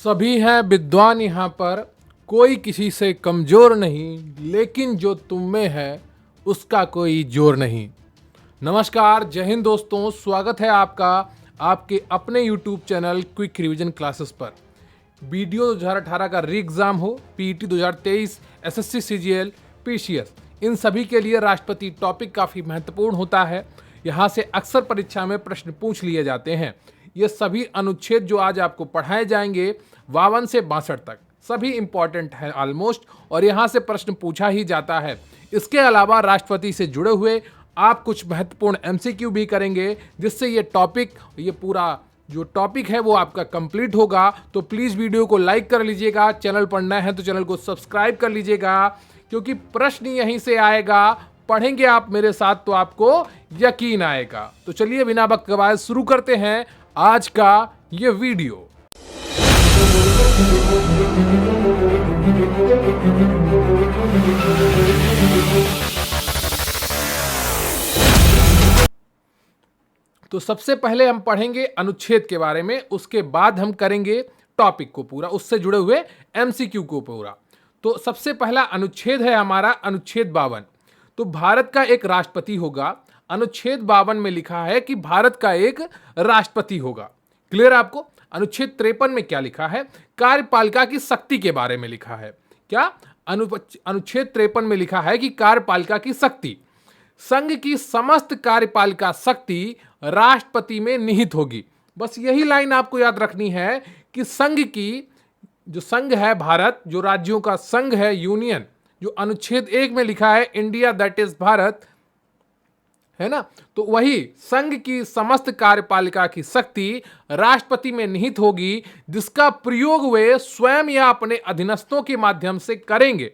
सभी हैं विद्वान यहाँ पर, कोई किसी से कमज़ोर नहीं, लेकिन जो तुम में है उसका कोई जोर नहीं। नमस्कार, जय हिंद दोस्तों, स्वागत है आपका आपके अपने YouTube channel quick revision classes पर। वीडियो 2018 का री एग्ज़ाम हो, पीईटी 2023, एसएससी सीजीएल, पीसीएस, इन सभी के लिए राष्ट्रपति टॉपिक काफ़ी महत्वपूर्ण होता है। यहाँ से अक्सर परीक्षा में प्रश्न पूछ लिए जाते हैं। ये सभी अनुच्छेद जो आज आपको पढ़ाए जाएंगे 52 से 62 तक सभी इंपॉर्टेंट है ऑलमोस्ट, और यहाँ से प्रश्न पूछा ही जाता है। इसके अलावा राष्ट्रपति से जुड़े हुए आप कुछ महत्वपूर्ण एमसीक्यू भी करेंगे, जिससे ये पूरा जो टॉपिक है वो आपका कंप्लीट होगा। तो प्लीज़ वीडियो को लाइक कर लीजिएगा, चैनल पर नए हैं तो चैनल को सब्सक्राइब कर लीजिएगा, क्योंकि प्रश्न यहीं से आएगा। पढ़ेंगे आप मेरे साथ तो आपको यकीन आएगा। तो चलिए बिना वक्त गवाए शुरू करते हैं आज का ये वीडियो। तो सबसे पहले हम पढ़ेंगे अनुच्छेद के बारे में, उसके बाद हम करेंगे टॉपिक को पूरा, उससे जुड़े हुए एमसीक्यू को पूरा। तो सबसे पहला अनुच्छेद है हमारा अनुच्छेद 52। तो भारत का एक राष्ट्रपति होगा। अनुच्छेद 52 में लिखा है कि भारत का एक राष्ट्रपति होगा। क्लियर आपको? अनुच्छेद 53 में क्या लिखा है? कार्यपालिका की शक्ति के बारे में लिखा है। क्या? अनुच्छेद 53 में लिखा है कि कार्यपालिका की शक्ति, संघ की समस्त कार्यपालिका शक्ति राष्ट्रपति में निहित होगी। बस यही लाइन आपको याद रखनी है कि संघ की जो संघ है, भारत जो राज्यों का संघ है, यूनियन, जो अनुच्छेद 1 में लिखा है इंडिया दैट इज भारत, है ना, तो वही संघ की समस्त कार्यपालिका की शक्ति राष्ट्रपति में निहित होगी, जिसका प्रयोग वे स्वयं या अपने अधीनस्थों के माध्यम से करेंगे।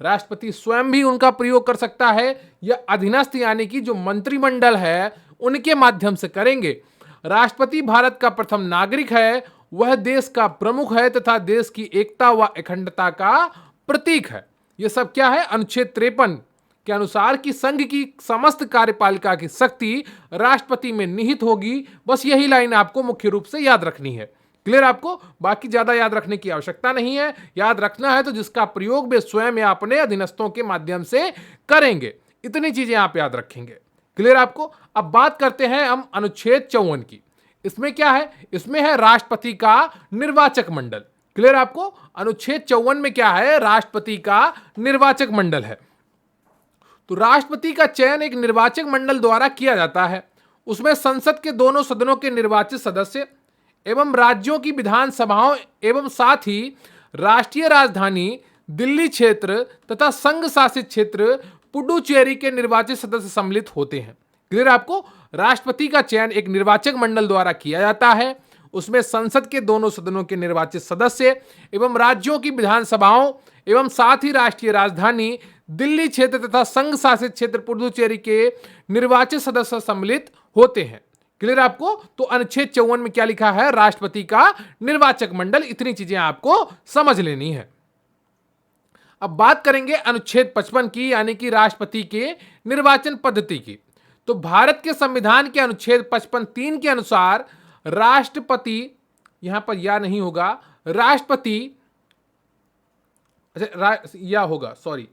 राष्ट्रपति स्वयं भी उनका प्रयोग कर सकता है या अधीनस्थ यानी कि जो मंत्रिमंडल है उनके माध्यम से करेंगे। राष्ट्रपति भारत का प्रथम नागरिक है, वह देश का प्रमुख है तथा देश की एकता व अखंडता का प्रतीक है। यह सब क्या है? अनुच्छेद 53 के अनुसार कि संघ की समस्त कार्यपालिका की शक्ति राष्ट्रपति में निहित होगी। बस यही लाइन आपको मुख्य रूप से याद रखनी है। क्लियर आपको? बाकी ज्यादा याद रखने की आवश्यकता नहीं है। याद रखना है तो जिसका प्रयोग वे स्वयं या अपने अधीनस्थों के माध्यम से करेंगे, इतनी चीजें आप याद रखेंगे। क्लियर आपको? अब बात करते हैं हम अनुच्छेद 54 की। इसमें क्या है? इसमें है राष्ट्रपति का निर्वाचक मंडल। क्लियर आपको? अनुच्छेद 54 में क्या है? राष्ट्रपति का निर्वाचक मंडल है। तो राष्ट्रपति का चयन एक निर्वाचक मंडल द्वारा किया जाता है। उसमें संसद के दोनों सदनों के निर्वाचित सदस्य एवं राज्यों की विधानसभाओं एवं साथ ही राष्ट्रीय राजधानी दिल्ली क्षेत्र तथा संघ शासित क्षेत्र पुडुचेरी के निर्वाचित सदस्य सम्मिलित होते हैं। क्लियर आपको? राष्ट्रपति का चयन एक निर्वाचक मंडल द्वारा किया जाता है। उसमें संसद के दोनों सदनों के निर्वाचित सदस्य एवं राज्यों की विधानसभाओं एवं साथ ही राष्ट्रीय राजधानी दिल्ली क्षेत्र तथा संघ शासित क्षेत्र पुडुचेरी के निर्वाचित सदस्य सम्मिलित होते हैं। क्लियर आपको? तो अनुच्छेद 54 में क्या लिखा है? राष्ट्रपति का निर्वाचक मंडल। इतनी चीजें आपको समझ लेनी है। अब बात करेंगे अनुच्छेद 55 की, यानी कि राष्ट्रपति के निर्वाचन पद्धति की। तो भारत के संविधान के अनुच्छेद 55(3) के अनुसार राष्ट्रपति, यहां पर या नहीं होगा, राष्ट्रपति, अच्छा या होगा, सॉरी,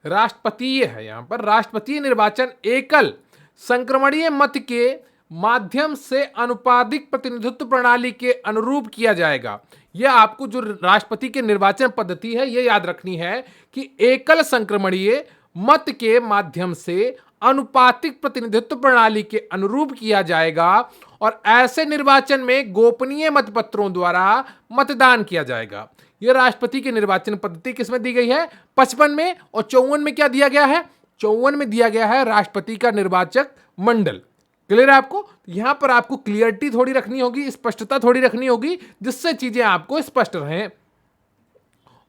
राष्ट्रपतीय है यहां पर। राष्ट्रपतीय निर्वाचन एकल संक्रमणीय मत के माध्यम से अनुपातिक प्रतिनिधित्व प्रणाली के अनुरूप किया जाएगा। यह आपको जो राष्ट्रपति के निर्वाचन पद्धति है यह याद रखनी है कि एकल संक्रमणीय मत के माध्यम से अनुपातिक प्रतिनिधित्व प्रणाली के अनुरूप किया जाएगा, और ऐसे निर्वाचन में गोपनीय मतपत्रों द्वारा मतदान किया जाएगा। यह राष्ट्रपति की निर्वाचन पद्धति किसमें दी गई है? 55 में। और 54 में क्या दिया गया है? 54 में दिया गया है राष्ट्रपति का निर्वाचक मंडल। क्लियर है आपको? यहां पर आपको क्लियरिटी थोड़ी रखनी होगी, स्पष्टता थोड़ी रखनी होगी, जिससे चीजें आपको स्पष्ट रहें।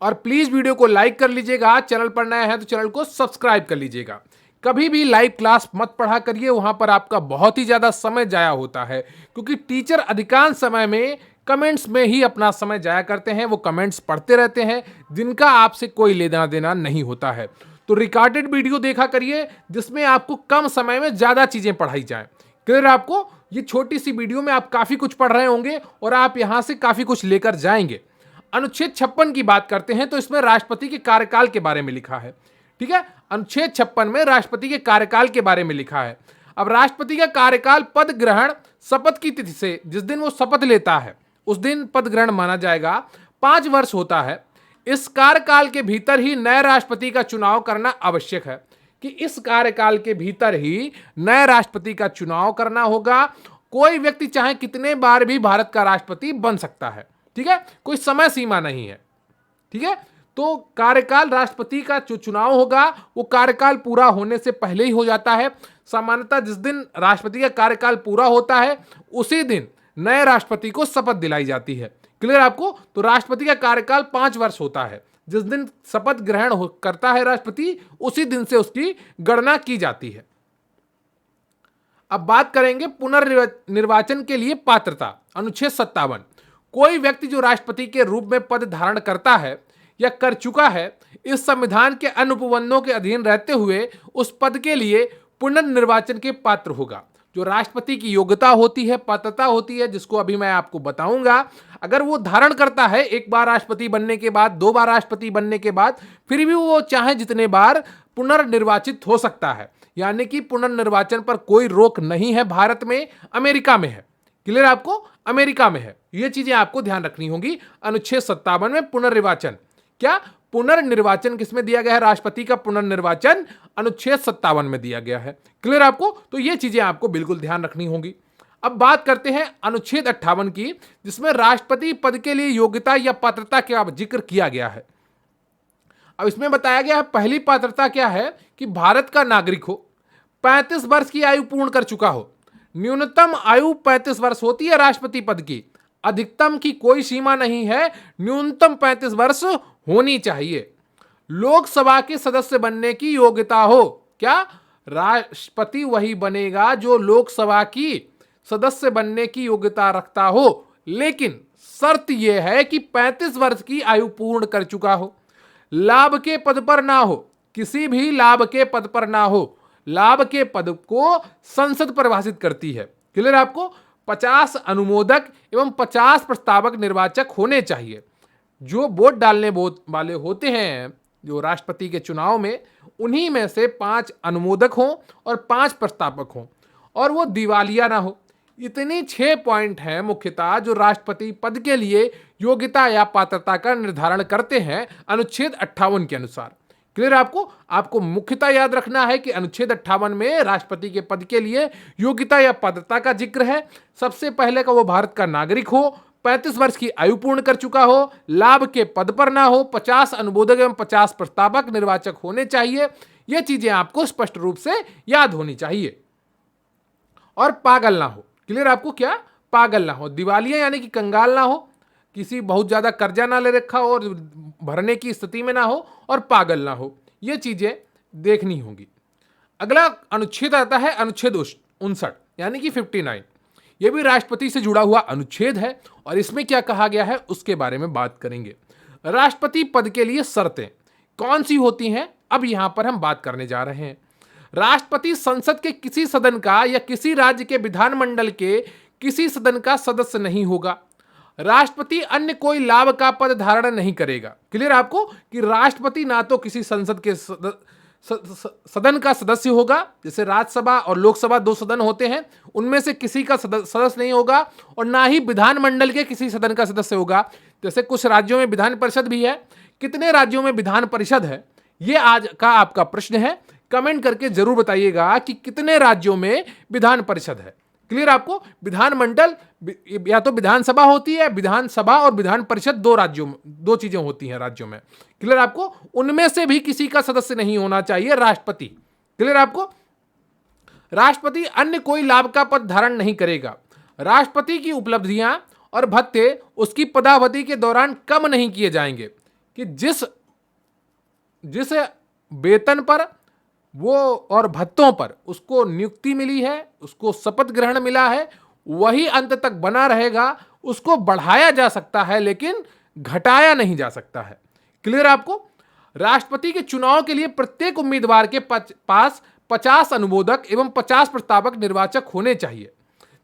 और प्लीज वीडियो को लाइक कर लीजिएगा, चैनल पर नया है तो चैनल को सब्सक्राइब कर लीजिएगा। कभी भी लाइव क्लास मत पढ़ा करिए, वहां पर आपका बहुत ही ज्यादा समय जाया होता है, क्योंकि टीचर अधिकांश समय में कमेंट्स में ही अपना समय जाया करते हैं। वो कमेंट्स पढ़ते रहते हैं जिनका आपसे कोई लेना देना नहीं होता है। तो रिकॉर्डेड वीडियो देखा करिए, जिसमें आपको कम समय में ज्यादा चीजें पढ़ाई जाएं। क्लियर आपको? ये छोटी सी वीडियो में आप काफी कुछ पढ़ रहे होंगे और आप यहां से काफी कुछ लेकर जाएंगे। अनुच्छेद 56 की बात करते हैं तो इसमें राष्ट्रपति के कार्यकाल के बारे में लिखा है। ठीक है, अनुच्छेद 56 में राष्ट्रपति के कार्यकाल के बारे में लिखा है। अब राष्ट्रपति का कार्यकाल पद ग्रहण शपथ की तिथि से, जिस दिन वो शपथ लेता है उस दिन पद ग्रहण माना जाएगा, 5 वर्ष होता है। इस कार्यकाल के भीतर ही नए राष्ट्रपति का चुनाव करना आवश्यक है, कि इस कार्यकाल के भीतर ही नए राष्ट्रपति का चुनाव करना होगा। कोई व्यक्ति चाहे कितने बार भी भारत का राष्ट्रपति बन सकता है। ठीक है, कोई समय सीमा नहीं है। ठीक है, तो कार्यकाल राष्ट्रपति का जो चुनाव होगा वो कार्यकाल पूरा होने से पहले ही हो जाता है। सामान्यतः जिस दिन राष्ट्रपति का कार्यकाल पूरा होता है उसी दिन नए राष्ट्रपति को शपथ दिलाई जाती है। क्लियर आपको? तो राष्ट्रपति का कार्यकाल 5 वर्ष होता है। जिस दिन शपथ ग्रहण करता है राष्ट्रपति उसी दिन से उसकी गणना की जाती है। अब बात करेंगे पुनर्निर्वाचन के लिए पात्रता। अनुच्छेद 57, कोई व्यक्ति जो राष्ट्रपति के रूप में पद धारण करता है या कर चुका है, इस संविधान के अनुबंधों के अधीन रहते हुए उस पद के लिए पुनर्निर्वाचन के पात्र होगा। जो राष्ट्रपति की योग्यता होती है, पात्रता होती है, जिसको अभी मैं आपको बताऊंगा, अगर वो धारण करता है एक बार राष्ट्रपति बनने के बाद, 2 बार राष्ट्रपति बनने के बाद, फिर भी वो चाहे जितने बार पुनर्निर्वाचित हो सकता है। यानी कि पुनर्निर्वाचन पर कोई रोक नहीं है भारत में, अमेरिका में है। क्लियर आपको? अमेरिका में है। ये चीजें आपको ध्यान रखनी होगी। अनुच्छेद 57 में पुनर्निर्वाचन, क्या पुनर्निर्वाचन किसमें दिया गया है? राष्ट्रपति का पुनर्निर्वाचन अनुच्छेद 57 में दिया गया है। क्लियर आपको? तो ये चीजें आपको बिल्कुल ध्यान रखनी होगी। अब बात करते हैं अनुच्छेद 58 की, जिसमें राष्ट्रपति पद के लिए योग्यता या पात्रता का जिक्र किया गया है। अब इसमें बताया गया है पहली पात्रता क्या है कि भारत का नागरिक हो, 35 वर्ष की आयु पूर्ण कर चुका हो। न्यूनतम आयु 35 वर्ष होती है राष्ट्रपति पद की, अधिकतम की कोई सीमा नहीं है, न्यूनतम 35 वर्ष होनी चाहिए। लोकसभा के सदस्य बनने की योग्यता हो। क्या? राष्ट्रपति वही बनेगा जो लोकसभा की सदस्य बनने की योग्यता रखता हो, लेकिन शर्त यह है कि 35 वर्ष की आयु पूर्ण कर चुका हो, लाभ के पद पर ना हो, किसी भी लाभ के पद पर ना हो। लाभ के पद को संसद परिभाषित करती है। क्लियर आपको? 50 अनुमोदक एवं 50 प्रस्तावक निर्वाचक होने चाहिए। जो वोट डालने वाले होते हैं जो राष्ट्रपति के चुनाव में, उन्हीं में से 5 अनुमोदक हों और 5 प्रस्तावक हों, और वो दिवालिया ना हो। इतनी 6 पॉइंट हैं मुख्यतः जो राष्ट्रपति पद के लिए योग्यता या पात्रता का निर्धारण करते हैं अनुच्छेद 58 के अनुसार। क्लियर आपको? आपको मुख्यतः याद रखना है कि अनुच्छेद 58 में राष्ट्रपति के पद के लिए योग्यता या पात्रता का जिक्र है। सबसे पहले का वो भारत का नागरिक हो, 35 वर्ष की आयु पूर्ण कर चुका हो, लाभ के पद पर ना हो, 50 अनुमोदक एवं 50 प्रस्तावक निर्वाचक होने चाहिए। ये चीजें आपको स्पष्ट रूप से याद होनी चाहिए। और पागल ना हो। क्लियर आपको? क्या? पागल ना हो। दिवालिया यानी कि कंगाल ना हो, किसी बहुत ज्यादा कर्जा ना ले रखा हो और भरने की स्थिति में ना हो, और पागल ना हो। ये चीजें देखनी होंगी। अगला अनुच्छेद आता है अनुच्छेद 59 यानी कि 59। यह भी राष्ट्रपति से जुड़ा हुआ अनुच्छेद है और इसमें क्या कहा गया है उसके बारे में बात करेंगे। राष्ट्रपति पद के लिए शर्तें कौन सी होती हैं, अब यहां पर हम बात करने जा रहे हैं। राष्ट्रपति संसद के किसी सदन का या किसी राज्य के विधानमंडल के किसी सदन का सदस्य नहीं होगा। राष्ट्रपति अन्य कोई लाभ का पद धारण नहीं करेगा। क्लियर आपको? कि राष्ट्रपति ना तो किसी संसद के सदन का सदस्य होगा, जैसे राज्यसभा और लोकसभा 2 सदन होते हैं, उनमें से किसी का सदस्य नहीं होगा, और ना ही विधानमंडल के किसी सदन का सदस्य होगा। जैसे कुछ राज्यों में विधान परिषद भी है। कितने राज्यों में विधान परिषद है, ये आज का आपका प्रश्न है। कमेंट करके जरूर बताइएगा कि कितने राज्यों में विधान परिषद है। क्लियर आपको? विधानमंडल या तो विधानसभा होती है, विधानसभा और विधान परिषद 2 राज्यों में 2 चीजें होती हैं राज्यों में। क्लियर आपको? उनमें से भी किसी का सदस्य नहीं होना चाहिए राष्ट्रपति। क्लियर आपको? राष्ट्रपति अन्य कोई लाभ का पद धारण नहीं करेगा। राष्ट्रपति की उपलब्धियां और भत्ते उसकी पदावधि के दौरान कम नहीं किए जाएंगे। कि जिस वेतन पर वो और भत्तों पर उसको नियुक्ति मिली है, उसको शपथ ग्रहण मिला है, वही अंत तक बना रहेगा। उसको बढ़ाया जा सकता है लेकिन घटाया नहीं जा सकता है। क्लियर आपको? राष्ट्रपति के चुनाव के लिए प्रत्येक उम्मीदवार के पास 50 अनुमोदक एवं 50 प्रस्तावक निर्वाचक होने चाहिए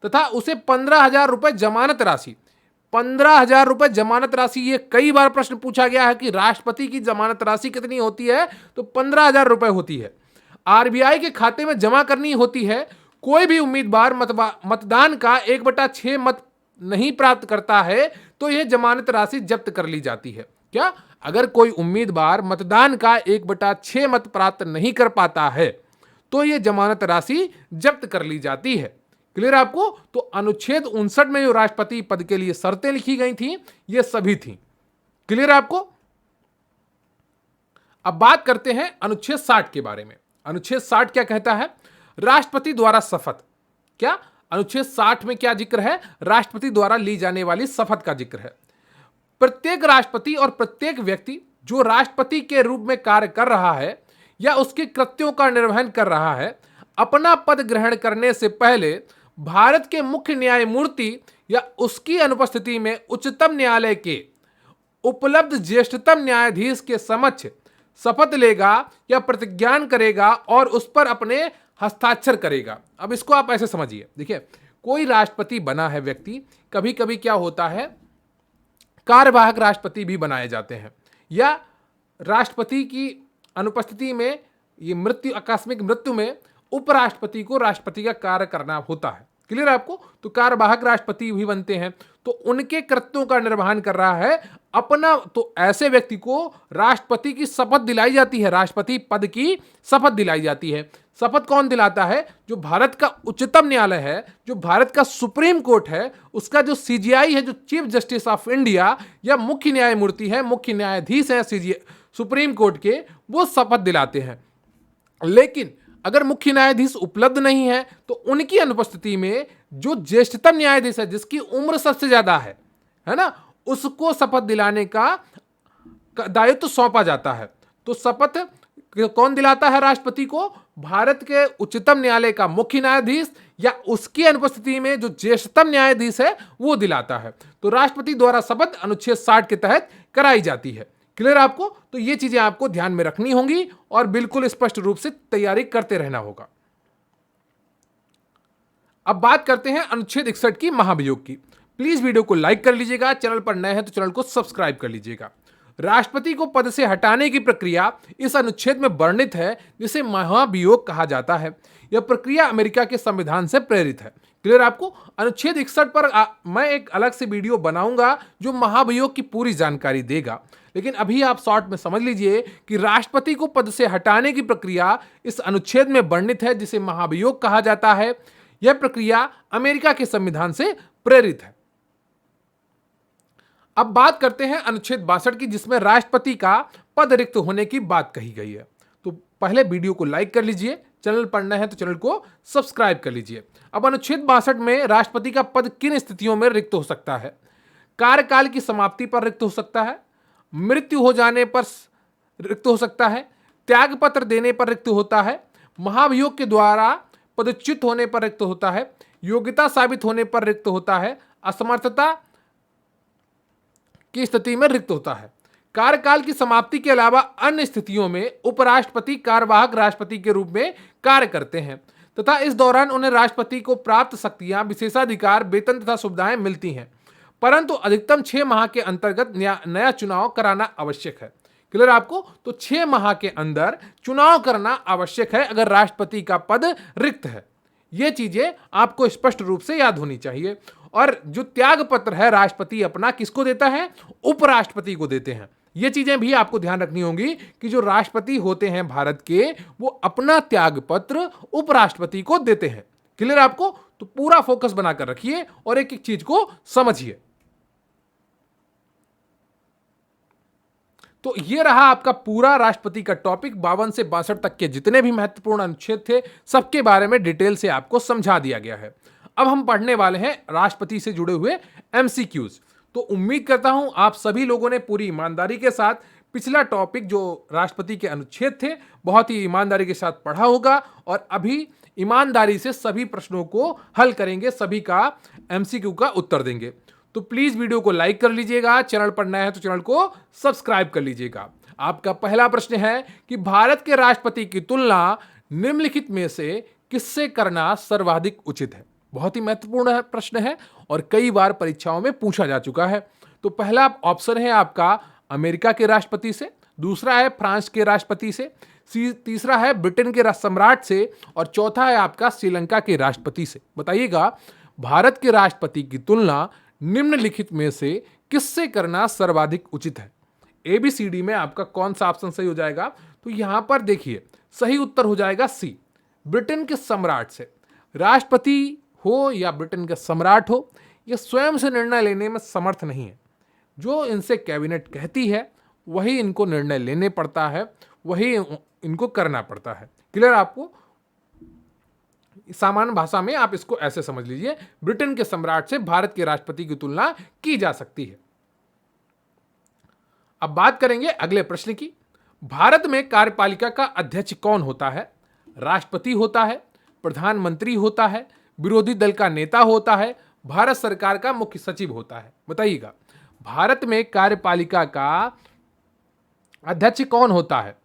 तथा उसे 15,000 रुपए जमानत राशि, 15,000 रुपए जमानत राशि, ये कई बार प्रश्न पूछा गया है कि राष्ट्रपति की जमानत राशि कितनी होती है, तो 15,000 रुपए होती है। आरबीआई के खाते में जमा करनी होती है। कोई भी उम्मीदवार मतदान का 1/6 मत नहीं प्राप्त करता है तो यह जमानत राशि जब्त कर ली जाती है। क्या? अगर कोई उम्मीदवार मतदान का 1/6 मत प्राप्त नहीं कर पाता है तो यह जमानत राशि जब्त कर ली जाती है। क्लियर आपको? तो अनुच्छेद 59 में जो राष्ट्रपति पद के लिए शर्तें लिखी गई थी ये सभी थी। क्लियर आपको? अब बात करते हैं अनुच्छेद 60 के बारे में। अनुच्छेद 60 क्या कहता है? राष्ट्रपति द्वारा शपथ। क्या? अनुच्छेद 60 में क्या जिक्र है? राष्ट्रपति द्वारा ली जाने वाली शपथ का जिक्र है। प्रत्येक राष्ट्रपति और प्रत्येक व्यक्ति जो राष्ट्रपति के रूप में कार्य कर रहा है या उसके कृत्यों का निर्वहन कर रहा है, अपना पद ग्रहण करने से पहले भारत के मुख्य न्यायमूर्ति या उसकी अनुपस्थिति में उच्चतम न्यायालय के उपलब्ध ज्येष्ठतम न्यायाधीश के समक्ष शपथ लेगा या प्रतिज्ञान करेगा और उस पर अपने हस्ताक्षर करेगा। अब इसको आप ऐसे समझिए, देखिए कोई राष्ट्रपति बना है व्यक्ति, कभी कभी क्या होता है कार्यवाहक राष्ट्रपति भी बनाए जाते हैं या राष्ट्रपति की अनुपस्थिति में ये मृत्यु, आकस्मिक मृत्यु में उपराष्ट्रपति को राष्ट्रपति का कार्य करना होता है। क्लियर है आपको? तो कार्यवाहक राष्ट्रपति भी बनते हैं, तो उनके कृत्यों का निर्वहन कर रहा है अपना, तो ऐसे व्यक्ति को राष्ट्रपति की शपथ दिलाई जाती है, राष्ट्रपति पद की शपथ दिलाई जाती है। शपथ कौन दिलाता है? जो भारत का उच्चतम न्यायालय है, जो भारत का सुप्रीम कोर्ट है, उसका जो सीजीआई है, जो चीफ जस्टिस ऑफ इंडिया या मुख्य न्यायमूर्ति है, मुख्य न्यायाधीश है सुप्रीम कोर्ट के, वो शपथ दिलाते हैं। लेकिन अगर मुख्य न्यायाधीश उपलब्ध नहीं है तो उनकी अनुपस्थिति में जो ज्येष्ठतम न्यायाधीश है, जिसकी उम्र सबसे ज्यादा है ना, उसको शपथ दिलाने का दायित्व सौंपा जाता है। तो शपथ कौन दिलाता है राष्ट्रपति को? भारत के उच्चतम न्यायालय का मुख्य न्यायाधीश या उसकी अनुपस्थिति में जो ज्येष्ठतम न्यायाधीश है वो दिलाता है। तो राष्ट्रपति द्वारा शपथ अनुच्छेद 60 के तहत कराई जाती है। क्लियर आपको? तो ये चीजें आपको ध्यान में रखनी होंगी और बिल्कुल स्पष्ट रूप से तैयारी करते रहना होगा। अब बात करते हैं अनुच्छेद 61 की, महाभियोग की। प्लीज वीडियो को लाइक कर लीजिएगा, चैनल पर नए हैं तो चैनल को सब्सक्राइब कर लीजिएगा। राष्ट्रपति को पद से हटाने की प्रक्रिया इस अनुच्छेद में वर्णित है, जिसे महाभियोग कहा जाता है। यह प्रक्रिया अमेरिका के संविधान से प्रेरित है। क्लियर आपको? अनुच्छेद 61 पर मैं एक अलग से वीडियो बनाऊंगा जो महाभियोग की पूरी जानकारी देगा, लेकिन अभी आप शॉर्ट में समझ लीजिए कि राष्ट्रपति को पद से हटाने की प्रक्रिया इस अनुच्छेद में वर्णित है, जिसे महाभियोग कहा जाता है। यह प्रक्रिया अमेरिका के संविधान से प्रेरित है। अब बात करते हैं अनुच्छेद 62 की, जिसमें राष्ट्रपति का पद रिक्त होने की बात कही गई है। तो पहले वीडियो को लाइक कर लीजिए, चैनल पर नए हैं तो चैनल को सब्सक्राइब कर लीजिए। अब अनुच्छेद 62 में राष्ट्रपति का पद किन स्थितियों में रिक्त हो सकता है? कार्यकाल की समाप्ति पर रिक्त हो सकता है, मृत्यु हो जाने पर रिक्त हो सकता है, त्यागपत्र देने पर रिक्त होता है, महाभियोग के द्वारा पदच्युत होने पर रिक्त होता है, योग्यता साबित होने पर रिक्त होता है, असमर्थता की स्थिति में रिक्त होता है। कार्यकाल की समाप्ति के अलावा अन्य स्थितियों में उपराष्ट्रपति कार्यवाहक राष्ट्रपति के रूप में कार्य करते हैं तथा इस दौरान उन्हें राष्ट्रपति को प्राप्त शक्तियां, विशेषाधिकार, वेतन तथा सुविधाएं मिलती हैं, परंतु अधिकतम 6 माह के अंतर्गत नया चुनाव कराना आवश्यक है। क्लियर आपको? तो 6 माह के अंदर चुनाव करना आवश्यक है अगर राष्ट्रपति का पद रिक्त है। ये चीजें आपको स्पष्ट रूप से याद होनी चाहिए। और जो त्याग पत्र है राष्ट्रपति अपना किसको देता है? उपराष्ट्रपति को देते हैं। ये चीजें भी आपको ध्यान रखनी होंगी कि जो राष्ट्रपति होते हैं भारत के, वो अपना त्याग पत्र उपराष्ट्रपति को देते हैं। क्लियर आपको? तो पूरा फोकस बनाकर रखिए और एक एक चीज को समझिए। तो ये रहा आपका पूरा राष्ट्रपति का टॉपिक। 52 से 62 तक के जितने भी महत्वपूर्ण अनुच्छेद थे सबके बारे में डिटेल से आपको समझा दिया गया है। अब हम पढ़ने वाले हैं राष्ट्रपति से जुड़े हुए एमसीक्यूज। तो उम्मीद करता हूं आप सभी लोगों ने पूरी ईमानदारी के साथ पिछला टॉपिक जो राष्ट्रपति के अनुच्छेद थे बहुत ही ईमानदारी के साथ पढ़ा होगा और अभी ईमानदारी से सभी प्रश्नों को हल करेंगे, सभी का एमसीक्यू का उत्तर देंगे। तो प्लीज वीडियो को लाइक कर लीजिएगा, चैनल पर नए हैं तो चैनल को सब्सक्राइब कर लीजिएगा। आपका पहला प्रश्न है कि भारत के राष्ट्रपति की तुलना निम्नलिखित में से किससे करना सर्वाधिक उचित है? बहुत ही महत्वपूर्ण प्रश्न है और कई बार परीक्षाओं में पूछा जा चुका है। तो पहला ऑप्शन है आपका अमेरिका के राष्ट्रपति से, दूसरा है फ्रांस के राष्ट्रपति से, तीसरा है ब्रिटेन के सम्राट से और चौथा है आपका श्रीलंका के राष्ट्रपति से। बताइएगा, भारत के राष्ट्रपति की तुलना निम्नलिखित में से किससे करना सर्वाधिक उचित है? ABCD में आपका कौन सा ऑप्शन सही हो जाएगा? तो यहां पर देखिए, सही उत्तर हो जाएगा सी, ब्रिटेन के सम्राट से। राष्ट्रपति हो या ब्रिटेन के सम्राट हो, यह स्वयं से निर्णय लेने में समर्थ नहीं है। जो इनसे कैबिनेट कहती है वही इनको निर्णय लेने पड़ता है, वही इनको करना पड़ता है। क्लियर? आपको सामान्य भाषा में आप इसको ऐसे समझ लीजिए, ब्रिटेन के सम्राट से भारत के राष्ट्रपति की तुलना की जा सकती है। अब बात करेंगे अगले प्रश्न की। भारत में कार्यपालिका का अध्यक्ष कौन होता है? राष्ट्रपति होता है, प्रधानमंत्री होता है, विरोधी दल का नेता होता है, भारत सरकार का मुख्य सचिव होता है? बताइएगा, भारत में कार्यपालिका का अध्यक्ष कौन होता है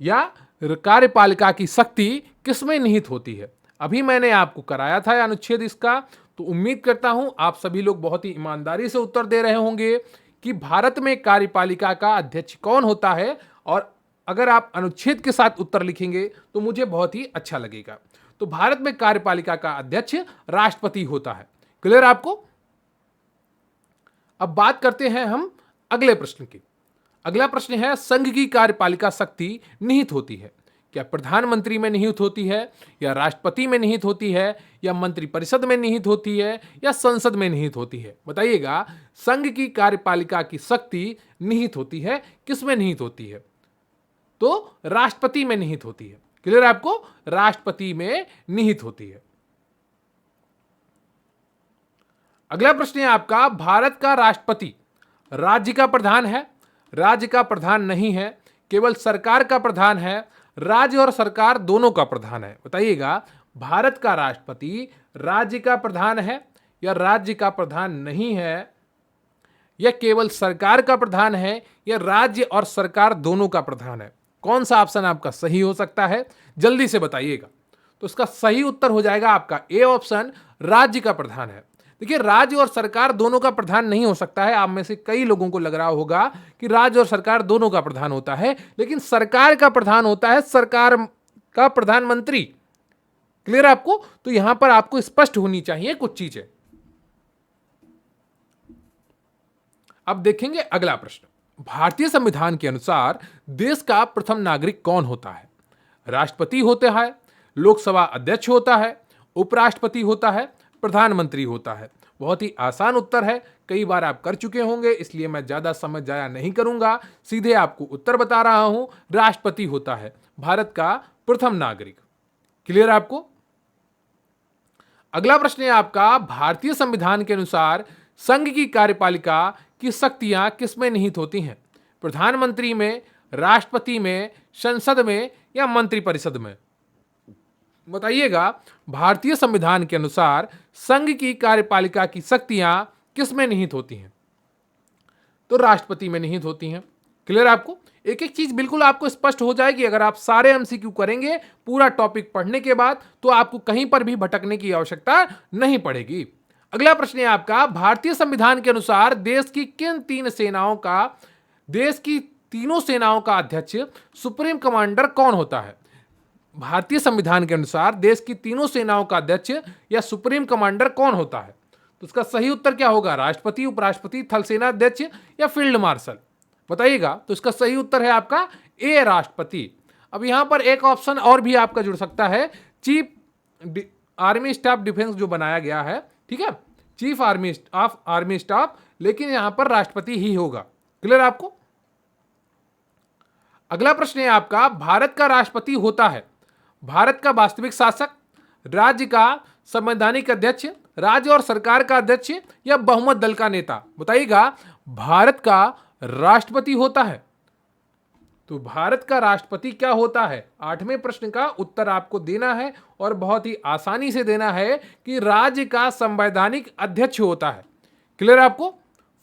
या कार्यपालिका की शक्ति किसमें निहित होती है? अभी मैंने आपको कराया था अनुच्छेद इसका, तो उम्मीद करता हूं आप सभी लोग बहुत ही ईमानदारी से उत्तर दे रहे होंगे कि भारत में कार्यपालिका का अध्यक्ष कौन होता है, और अगर आप अनुच्छेद के साथ उत्तर लिखेंगे तो मुझे बहुत ही अच्छा लगेगा। तो भारत में कार्यपालिका का अध्यक्ष राष्ट्रपति होता है। क्लियर आपको? अब बात करते हैं हम अगले प्रश्न की। अगला प्रश्न है, संघ की कार्यपालिका शक्ति निहित होती है क्या प्रधानमंत्री में निहित होती है, या राष्ट्रपति में निहित होती है, या मंत्रिपरिषद में निहित होती है, या संसद में निहित होती है? बताइएगा, संघ की कार्यपालिका की शक्ति निहित होती है, किस में निहित होती है? तो राष्ट्रपति में निहित होती है। क्लियर आपको? राष्ट्रपति में निहित होती है। अगला प्रश्न है आपका, भारत का राष्ट्रपति राज्य का प्रधान है, राज्य का प्रधान नहीं है, केवल सरकार का प्रधान है, राज्य और सरकार दोनों का प्रधान है? बताइएगा, भारत का राष्ट्रपति राज्य का प्रधान है, या राज्य का प्रधान नहीं है, या केवल सरकार का प्रधान है, या राज्य और सरकार दोनों का प्रधान है? कौन सा ऑप्शन आपका सही हो सकता है? जल्दी से बताइएगा। तो इसका सही उत्तर हो जाएगा आपका ए ऑप्शन, राज्य का प्रधान है। देखिए, राज्य और सरकार दोनों का प्रधान नहीं हो सकता है। आप में से कई लोगों को लग रहा होगा कि राज्य और सरकार दोनों का प्रधान होता है, लेकिन सरकार का प्रधान होता है सरकार का प्रधानमंत्री। क्लियर आपको? तो यहां पर आपको स्पष्ट होनी चाहिए कुछ चीजें। अब देखेंगे अगला प्रश्न। भारतीय संविधान के अनुसार देश का प्रथम नागरिक कौन होता है? राष्ट्रपति होता है, लोकसभा अध्यक्ष होता है, उपराष्ट्रपति होता है, प्रधानमंत्री होता है? बहुत ही आसान उत्तर है, कई बार आप कर चुके होंगे, इसलिए मैं ज्यादा समय जाया नहीं करूंगा, सीधे आपको उत्तर बता रहा हूं। राष्ट्रपति होता है भारत का प्रथम नागरिक। क्लियर आपको? अगला प्रश्न है आपका, भारतीय संविधान के अनुसार संघ की कार्यपालिका की शक्तियां किसमें निहित होती हैं? प्रधानमंत्री में, राष्ट्रपति में, संसद में, या मंत्रिपरिषद में? बताइएगा, भारतीय संविधान के अनुसार संघ की कार्यपालिका की शक्तियां किसमें निहित होती हैं? तो राष्ट्रपति में निहित होती हैं। क्लियर आपको? एक एक चीज बिल्कुल आपको स्पष्ट हो जाएगी अगर आप सारे MCQ करेंगे पूरा टॉपिक पढ़ने के बाद, तो आपको कहीं पर भी भटकने की आवश्यकता नहीं पड़ेगी। अगला प्रश्न है आपका, भारतीय संविधान के अनुसार देश की तीनों सेनाओं का अध्यक्ष सुप्रीम कमांडर कौन होता है? भारतीय संविधान के अनुसार देश की तीनों सेनाओं का अध्यक्ष या सुप्रीम कमांडर कौन होता है? तो इसका सही उत्तर क्या होगा? राष्ट्रपति, उपराष्ट्रपति, थल सेना अध्यक्ष या फील्ड मार्शल? बताइएगा। तो इसका सही उत्तर है आपका ए, राष्ट्रपति। अब यहां पर एक ऑप्शन और भी आपका जुड़ सकता है, चीफ आर्मी स्टाफ डिफेंस जो बनाया गया है, ठीक है, चीफ आर्मी स्टाफ, लेकिन यहां पर राष्ट्रपति ही होगा। क्लियर आपको? अगला प्रश्न है आपका, भारत का राष्ट्रपति होता है भारत का वास्तविक शासक, राज्य का संवैधानिक अध्यक्ष, राज्य और सरकार का अध्यक्ष, या बहुमत दल का नेता? बताइएगा, भारत का राष्ट्रपति होता है। तो भारत का राष्ट्रपति क्या होता है? 8वें प्रश्न का उत्तर आपको देना है और बहुत ही आसानी से देना है कि राज्य का संवैधानिक अध्यक्ष होता है। क्लियर आपको?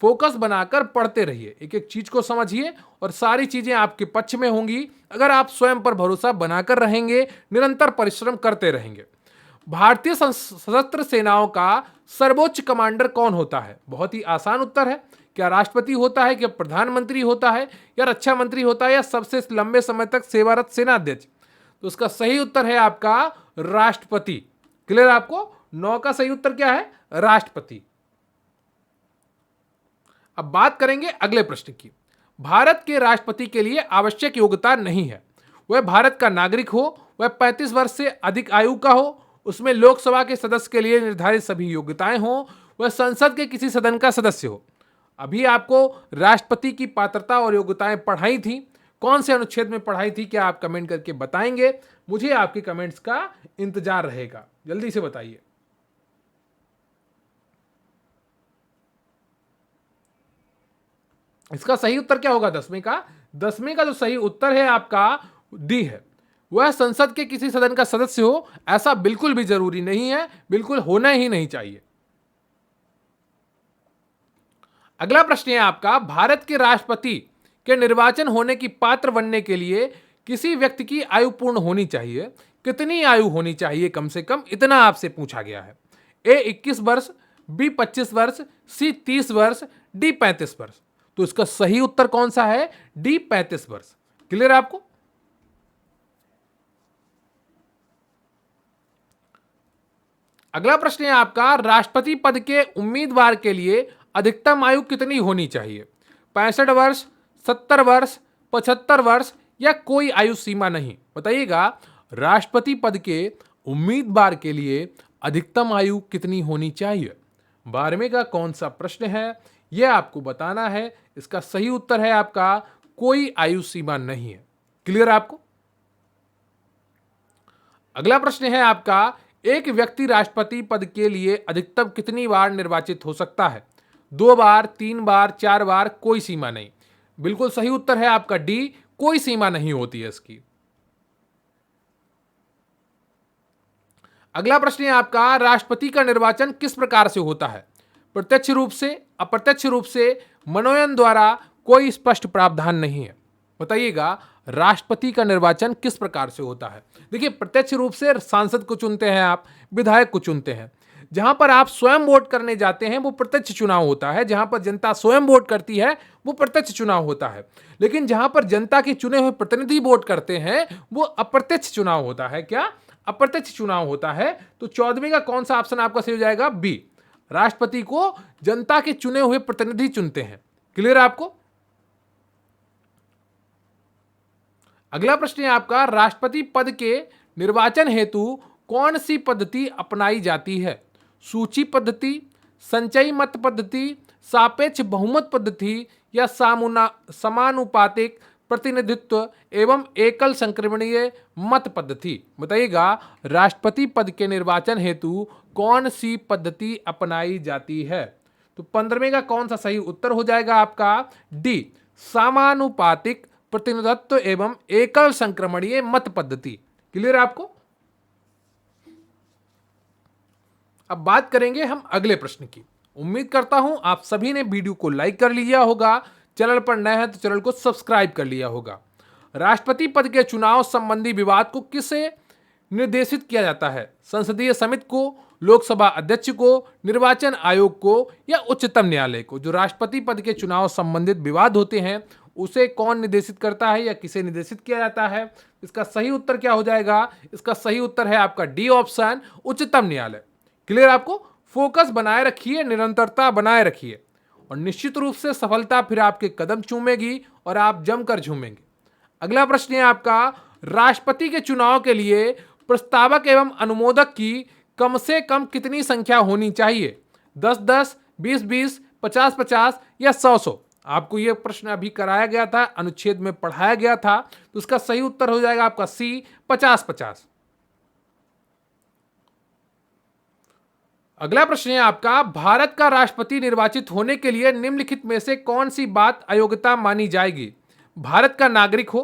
फोकस बनाकर पढ़ते रहिए, एक एक चीज को समझिए और सारी चीजें आपके पक्ष में होंगी अगर आप स्वयं पर भरोसा बनाकर रहेंगे, निरंतर परिश्रम करते रहेंगे। भारतीय सशस्त्र सेनाओं का सर्वोच्च कमांडर कौन होता है? बहुत ही आसान उत्तर है। क्या राष्ट्रपति होता है, क्या प्रधानमंत्री होता है, या रक्षा मंत्री होता है, या सबसे लंबे समय तक सेवारत सेनाध्यक्ष? तो उसका सही उत्तर है आपका राष्ट्रपति। क्लियर आपको? 9 का सही उत्तर क्या है? राष्ट्रपति। अब बात करेंगे अगले प्रश्न की। भारत के राष्ट्रपति के लिए आवश्यक योग्यता नहीं है। वह भारत का नागरिक हो, वह 35 वर्ष से अधिक आयु का हो, उसमें लोकसभा के सदस्य के लिए निर्धारित सभी योग्यताएं हो, वह संसद के किसी सदन का सदस्य हो। अभी आपको राष्ट्रपति की पात्रता और योग्यताएं पढ़ाई थी, कौन से अनुच्छेद में पढ़ाई थी, क्या आप कमेंट करके बताएंगे? मुझे आपके कमेंट्स का इंतजार रहेगा, जल्दी से बताइए। इसका सही उत्तर क्या होगा? 10वीं का जो सही उत्तर है आपका डी है। वह संसद के किसी सदन का सदस्य हो, ऐसा बिल्कुल भी जरूरी नहीं है, बिल्कुल होना ही नहीं चाहिए। अगला प्रश्न है आपका, भारत के राष्ट्रपति के निर्वाचन होने की पात्र बनने के लिए किसी व्यक्ति की आयु पूर्ण होनी चाहिए। कितनी आयु होनी चाहिए? कम से कम इतना आपसे पूछा गया है। ए 21 वर्ष, बी 25 वर्ष, सी 30 वर्ष, डी 35 वर्ष। तो इसका सही उत्तर कौन सा है? डी 35 वर्ष। क्लियर आपको? अगला प्रश्न है आपका, राष्ट्रपति पद के उम्मीदवार के लिए अधिकतम आयु कितनी होनी चाहिए? 65 वर्ष, 70 वर्ष, 75 वर्ष, या कोई आयु सीमा नहीं? बताइएगा, राष्ट्रपति पद के उम्मीदवार के लिए अधिकतम आयु कितनी होनी चाहिए? 12वें का कौन सा प्रश्न है, यह आपको बताना है। इसका सही उत्तर है आपका कोई आयु सीमा नहीं है। क्लियर आपको? अगला प्रश्न है आपका, एक व्यक्ति राष्ट्रपति पद के लिए अधिकतम कितनी बार निर्वाचित हो सकता है? 2 बार, 3 बार, 4 बार, कोई सीमा नहीं। बिल्कुल सही उत्तर है आपका डी, कोई सीमा नहीं होती है इसकी। अगला प्रश्न है आपका, राष्ट्रपति का निर्वाचन किस प्रकार से होता है? प्रत्यक्ष रूप से, अप्रत्यक्ष रूप से, मनोनयन द्वारा, कोई स्पष्ट प्रावधान नहीं है। बताइएगा, राष्ट्रपति का निर्वाचन किस प्रकार से होता है? देखिए, प्रत्यक्ष रूप से सांसद को चुनते हैं आप, विधायक को चुनते हैं। जहां पर आप स्वयं वोट करने जाते हैं वो प्रत्यक्ष चुनाव होता है। जहां पर जनता स्वयं वोट करती है वो प्रत्यक्ष चुनाव होता है। लेकिन जहां पर जनता के चुने हुए प्रतिनिधि वोट करते हैं वो अप्रत्यक्ष चुनाव होता है। क्या? अप्रत्यक्ष चुनाव होता है। तो 14वें का कौन सा ऑप्शन आपका सही हो जाएगा? बी। राष्ट्रपति को जनता के चुने हुए प्रतिनिधि चुनते हैं। क्लियर आपको? अगला प्रश्न है आपका, राष्ट्रपति पद के निर्वाचन हेतु कौन सी पद्धति अपनाई जाती है? सूची पद्धति, संचयी मत पद्धति, सापेक्ष बहुमत पद्धति, या समानुपातिक प्रतिनिधित्व एवं एकल संक्रमणीय मत पद्धति? बताइएगा, राष्ट्रपति पद के निर्वाचन हेतु कौन सी पद्धति अपनाई जाती है? तो 15वें का कौन सा सही उत्तर हो जाएगा आपका? डी, समानुपातिक प्रतिनिधित्व एवं एकल संक्रमणीय मत पद्धति। क्लियर आपको? अब बात करेंगे हम अगले प्रश्न की। उम्मीद करता हूं आप सभी ने वीडियो को लाइक कर लिया होगा, चैनल पर नए हैं तो चैनल को सब्सक्राइब कर लिया होगा। राष्ट्रपति पद के चुनाव संबंधी विवाद को किसे निर्देशित किया जाता है? संसदीय समिति को, लोकसभा अध्यक्ष को, निर्वाचन आयोग को, या उच्चतम न्यायालय को? जो राष्ट्रपति पद के चुनाव संबंधित विवाद होते हैं उसे कौन निर्देशित करता है या किसे निर्देशित किया जाता है? इसका सही उत्तर क्या हो जाएगा? इसका सही उत्तर है आपका डी ऑप्शन, उच्चतम न्यायालय। क्लियर आपको? फोकस बनाए रखिए, निरंतरता बनाए रखिए और निश्चित रूप से सफलता फिर आपके कदम चूमेगी और आप जमकर झूमेंगे। अगला प्रश्न है आपका, राष्ट्रपति के चुनाव के लिए प्रस्तावक एवं अनुमोदक की कम से कम कितनी संख्या होनी चाहिए? 10-10, 20-20, 50-50, या 100-100? आपको यह प्रश्न अभी कराया गया था, अनुच्छेद में पढ़ाया गया था। तो उसका सही उत्तर हो जाएगा आपका सी, 50-50। अगला प्रश्न है आपका, भारत का राष्ट्रपति निर्वाचित होने के लिए निम्नलिखित में से कौन सी बात अयोग्यता मानी जाएगी? भारत का नागरिक हो,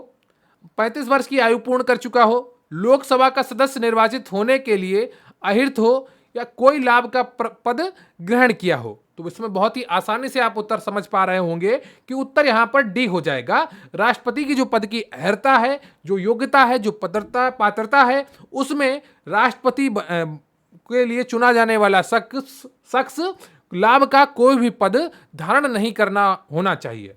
35 वर्ष की आयु पूर्ण कर चुका हो, लोकसभा का सदस्य निर्वाचित होने के लिए अहिर्थ हो, या कोई लाभ का पद ग्रहण किया हो। तो इसमें बहुत ही आसानी से आप उत्तर समझ पा रहे होंगे कि उत्तर यहां पर डी हो जाएगा। राष्ट्रपति की जो पद की अर्हता है, जो योग्यता है, जो पात्रता है, उसमें राष्ट्रपति के लिए चुना जाने वाला शख्स लाभ का कोई भी पद धारण नहीं करना होना चाहिए।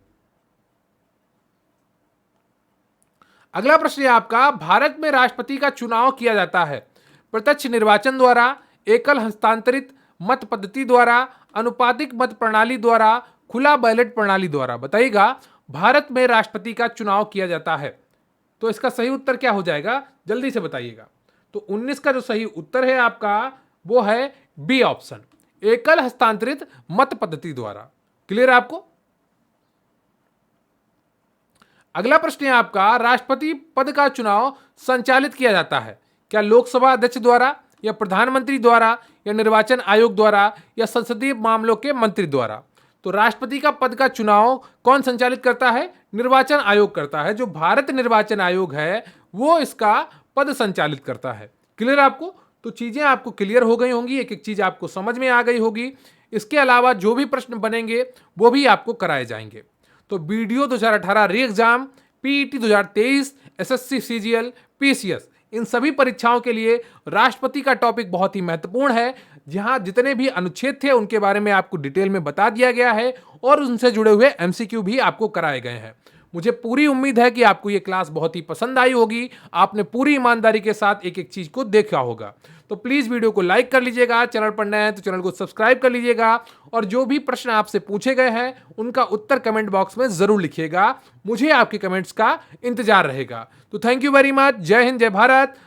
अगला प्रश्न है आपका, भारत में राष्ट्रपति का चुनाव किया जाता है प्रत्यक्ष निर्वाचन द्वारा, एकल हस्तांतरित मत पद्धति द्वारा, अनुपातिक मत प्रणाली द्वारा, खुला बैलेट प्रणाली द्वारा। बताइएगा, भारत में राष्ट्रपति का चुनाव किया जाता है तो इसका सही उत्तर क्या हो जाएगा, जल्दी से बताइएगा। तो 19 का जो सही उत्तर है आपका वो है बी ऑप्शन, एकल हस्तांतरित मत पद्धति द्वारा। क्लियर है आपको? अगला प्रश्न है आपका, राष्ट्रपति पद का चुनाव संचालित किया जाता है क्या लोकसभा अध्यक्ष द्वारा, या प्रधानमंत्री द्वारा, या निर्वाचन आयोग द्वारा, या संसदीय मामलों के मंत्री द्वारा। तो राष्ट्रपति का पद का चुनाव कौन संचालित करता है? निर्वाचन आयोग करता है। जो भारत निर्वाचन आयोग है वो इसका पद संचालित करता है। क्लियर आपको? तो चीजें आपको क्लियर हो गई होंगी, एक एक चीज आपको समझ में आ गई होगी। इसके अलावा जो भी प्रश्न बनेंगे वो भी आपको कराए जाएंगे। तो video 2018 re exam, PET 2023, SSC CGL, PCS, इन सभी परीक्षाओं के लिए राष्ट्रपति का टॉपिक बहुत ही महत्वपूर्ण है, जहां जितने भी अनुच्छेद थे उनके बारे में आपको डिटेल में बता दिया गया है और उनसे जुड़े हुए एमसीक्यू भी आपको कराए गए हैं। मुझे पूरी उम्मीद है कि आपको ये क्लास बहुत ही पसंद आई होगी, आपने पूरी ईमानदारी के साथ एक एक चीज को देखा होगा। तो प्लीज वीडियो को लाइक कर लीजिएगा, चैनल पर नए हैं तो चैनल को सब्सक्राइब कर लीजिएगा, और जो भी प्रश्न आपसे पूछे गए हैं उनका उत्तर कमेंट बॉक्स में जरूर लिखिएगा। मुझे आपके कमेंट्स का इंतजार रहेगा। तो थैंक यू वेरी मच। जय हिंद, जय भारत।